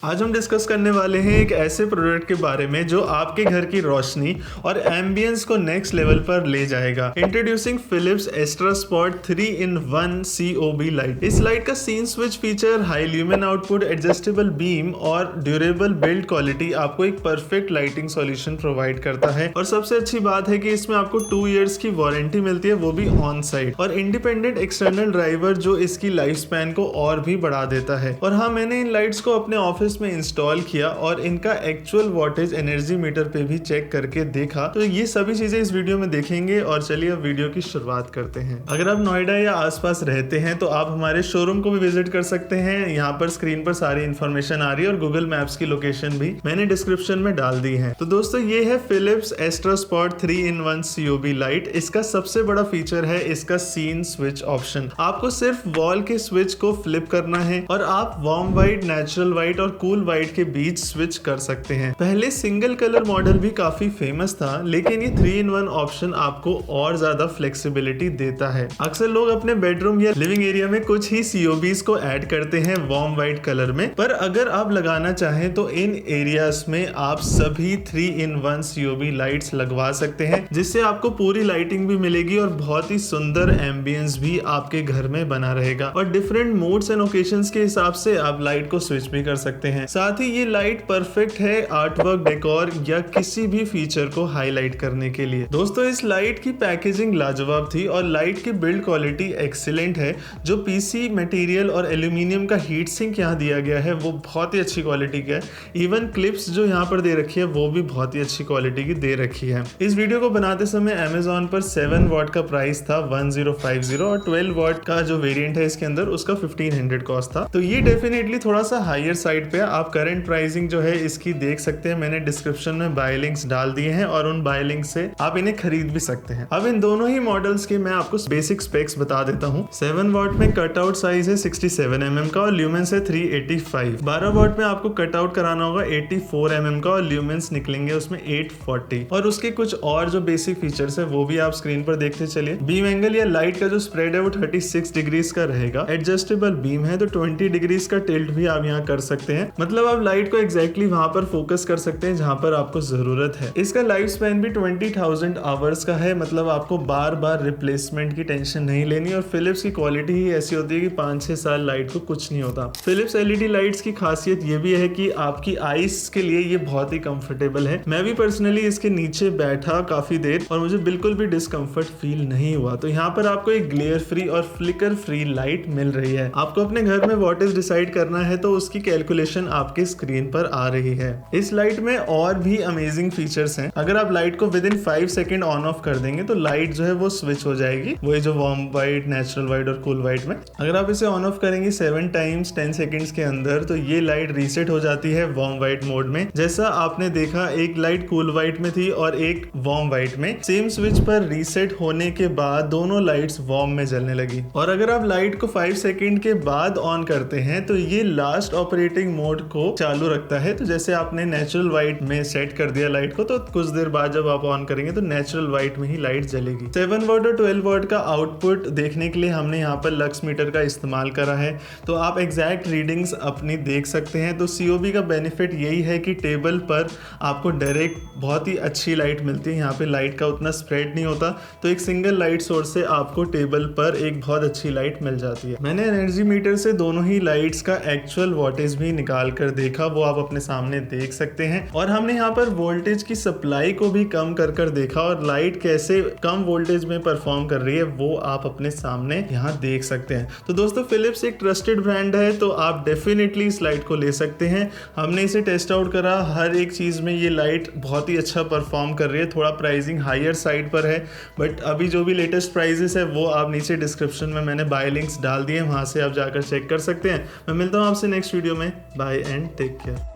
आज हम डिस्कस करने वाले हैं एक ऐसे प्रोडक्ट के बारे में जो आपके घर की रोशनी और एम्बियंस को नेक्स्ट लेवल पर ले जाएगा। Introducing Philips extra spot 3-in-1 COB light. इस लाइट का scene switch feature, high lumen output, adjustable beam और ड्यूरेबल बिल्ड क्वालिटी आपको एक परफेक्ट लाइटिंग सॉल्यूशन प्रोवाइड करता है। और सबसे अच्छी बात है कि इसमें आपको 2 इयर्स की वारंटी मिलती है, वो भी ऑन साइट, और इंडिपेंडेंट एक्सटर्नल ड्राइवर जो इसकी लाइफ स्पैन को और भी बढ़ा देता है। और हाँ, मैंने इन लाइट्स को अपने ऑफिस में इंस्टॉल किया और इनका एक्चुअल वोल्टेज एनर्जी मीटर पे भी चेक करके देखा। तो ये सभी चीजें इस वीडियो में देखेंगे और चलिए अब वीडियो की शुरुआत करते हैं। अगर आप नोएडा या आसपास रहते हैं तो आप हमारे शोरूम को भी विजिट कर सकते हैं। यहाँ पर स्क्रीन पर सारी इंफॉर्मेशन आ रही है और गूगल मैप्स की लोकेशन भी मैंने डिस्क्रिप्शन में डाल दी है। तो दोस्तों, ये है Philips extra spot 3-in-1 COB light. इसका सबसे बड़ा फीचर है इसका सीन स्विच ऑप्शन। आपको सिर्फ वॉल के स्विच को फ्लिप करना है और आप वार्म व्हाइट, नेचुरल व्हाइट और कूल व्हाइट के बीच स्विच कर सकते हैं। पहले सिंगल कलर मॉडल भी काफी फेमस था, लेकिन ये 3-in-1 ऑप्शन आपको और ज्यादा फ्लेक्सिबिलिटी देता है। अक्सर लोग अपने बेडरूम या लिविंग एरिया में कुछ ही COBs को ऐड करते हैं वार्म व्हाइट कलर में, पर अगर आप लगाना चाहें तो इन एरियाज में आप सभी 3-in-1 COB लाइट्स लगवा सकते हैं, जिससे आपको पूरी लाइटिंग भी मिलेगी और बहुत ही सुंदर एम्बियंस भी आपके घर में बना रहेगा। और डिफरेंट मूड्स एंड ओकेशंस के हिसाब से आप लाइट को स्विच भी कर सकते हैं। साथ ही ये लाइट परफेक्ट है आर्ट वर्क, डेकोर या किसी भी फीचर को हाईलाइट करने के लिए। दोस्तों, इस लाइट की पैकेजिंग लाजवाब थी और लाइट की बिल्ड क्वालिटी एक्सीलेंट है। जो PC मटेरियल और एल्यूमिनियम का हीट सिंक यहाँ दिया गया है वो बहुत ही अच्छी क्वालिटी का है। इवन क्लिप्स जो यहाँ पर दे रखी है वो भी बहुत ही अच्छी क्वालिटी की दे रखी है। इस वीडियो को बनाते समय Amazon पर 7 वॉट का प्राइस था 1050 और 12 वॉट का जो वेरिएंट है इसके अंदर उसका 1500 कॉस्ट था। तो ये डेफिनेटली थोड़ा सा हायर साइड पे। आप करंट प्राइसिंग जो है इसकी देख सकते हैं, मैंने डिस्क्रिप्शन में बाय लिंक्स डाल दिए हैं और उन बाय लिंक से आप इन्हें खरीद भी सकते हैं। अब इन दोनों ही मॉडल्स के मैं आपको बेसिक स्पेक्स बता देता हूँ। 7 वॉट में कटआउट साइज है 67 mm का और ल्यूमेंस है 385। 12 वॉट में आपको कटआउट कराना होगा 84 mm का और ल्यूमेंस निकलेंगे उसमें 840। और उसके कुछ और जो बेसिक फीचर्स है वो भी आप स्क्रीन पर देखते चलिए। बीम एंगल या लाइट का जो स्प्रेड है वो 36 डिग्रीज का रहेगा। एडजस्टेबल बीम है तो 20 डिग्रीज का टिल्ट भी आप यहाँ कर सकते हैं। मतलब आप लाइट को एग्जैक्टली वहां पर फोकस कर सकते हैं जहां पर आपको जरूरत है। इसका लाइफ स्पैन भी 20,000 आवर्स का है, मतलब आपको बार बार रिप्लेसमेंट की टेंशन नहीं लेनी। और फिलिप्स की क्वालिटी ही ऐसी होती है कि 5-6 साल लाइट को कुछ नहीं होता। फिलिप्स LED लाइट्स की खासियत ये भी है कि आपकी आईज के लिए ये बहुत ही कंफर्टेबल है। मैं भी पर्सनली इसके नीचे बैठा काफी देर और मुझे बिल्कुल भी डिस्कम्फर्ट फील नहीं हुआ। तो यहाँ पर आपको एक ग्लेयर फ्री और फ्लिकर फ्री लाइट मिल रही है। आपको अपने घर में वॉटेज डिसाइड करना है तो उसकी कैलकुलेशन आपके स्क्रीन पर आ रही है। इस लाइट में और भी अमेजिंग फीचर्स हैं। अगर आप लाइट को with in 5 second on off कर देंगे तो लाइट जो है वो स्विच हो जाएगी, वही जो वार्म व्हाइट, नेचुरल व्हाइट और कूल व्हाइट में। अगर आप इसे ऑन ऑफ करेंगे 7 टाइम्स 10 सेकंड्स के अंदर तो ये लाइट रीसेट हो जाती है वार्म व्हाइट मोड में। जैसा आपने देखा, एक लाइट कूल व्हाइट में थी और एक वार्म व्हाइट में। सेम स्विच पर रीसेट होने के बाद दोनों लाइट्स वार्म में जलने लगी। और अगर आप लाइट को 5 सेकंड के बाद ऑन करते हैं तो ये लास्ट ऑपरेटिंग मोड को चालू रखता है। तो जैसे आपने नेचुरल व्हाइट में सेट कर दिया लाइट को, तो कुछ देर बाद जब आप ऑन करेंगे तो नेचुरल व्हाइट में ही लाइट जलेगी। 7 वॉट और 12 वॉट का आउटपुट देखने के लिए हमने यहाँ पर लक्स मीटर का इस्तेमाल करा है, तो आप एग्जैक्ट रीडिंग्स अपनी देख सकते हैं। तो COB का बेनिफिट यही है कि टेबल पर आपको डायरेक्ट बहुत ही अच्छी लाइट मिलती है। यहाँ पे लाइट का उतना स्प्रेड नहीं होता, तो एक सिंगल लाइट सोर्स से आपको टेबल पर एक बहुत अच्छी लाइट मिल जाती है। मैंने एनर्जी मीटर से दोनों ही लाइट्स का एक्चुअल वोल्टेज भी निकाल कर देखा, वो आप अपने सामने देख सकते हैं। और हमने यहाँ पर वोल्टेज की सप्लाई को भी कम कर देखा और लाइट कैसे कम वोल्टेज में परफॉर्म कर रही है वो आप अपने सामने यहाँ देख सकते हैं। तो दोस्तों, फिलिप्स एक ट्रस्टेड ब्रांड है, तो आप डेफिनेटली इस लाइट को ले सकते हैं। हमने इसे टेस्ट आउट करा, हर एक चीज में ये लाइट बहुत ही अच्छा परफॉर्म कर रही है। थोड़ा प्राइसिंग हायर साइड पर है, बट अभी जो भी लेटेस्ट प्राइजेस है वो आप नीचे डिस्क्रिप्शन में मैंने बाय लिंक्स डाल दिए, वहां से आप जाकर चेक कर सकते हैं। मैं मिलता हूँ आपसे नेक्स्ट वीडियो में। Bye and take care.